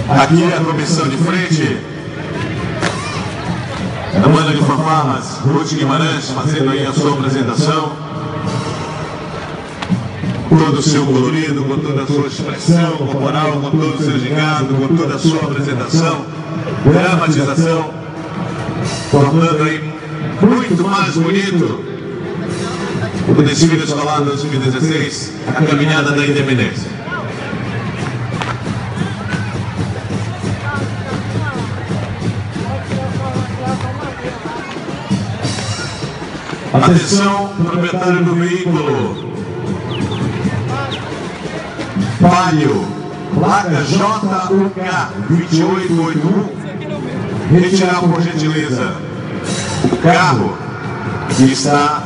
Aqui é a comissão de frente, a banda de fanfarras, Ruth Guimarães, fazendo aí a sua apresentação. Todo o seu colorido, com toda a sua expressão corporal, com todo o seu gingado, com toda a sua apresentação, dramatização, tornando aí muito mais bonito o desfile escolar 2016, a caminhada da independência. Atenção, proprietário do veículo Palio, placa JUK 2881, retirar por gentileza o carro que está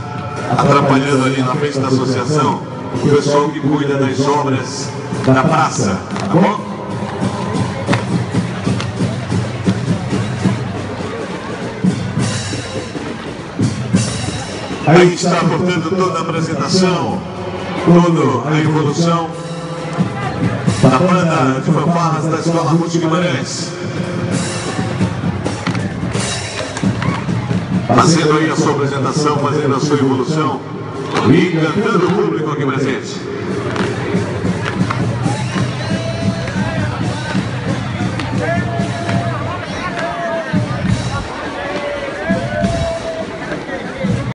atrapalhando ali na frente da associação, o pessoal que cuida das obras da praça, tá bom? Aí está, portanto, toda a apresentação, toda a evolução da banda de fanfarras da Escola Ruth Guimarães. Fazendo aí a sua apresentação, fazendo a sua evolução e encantando o público aqui presente.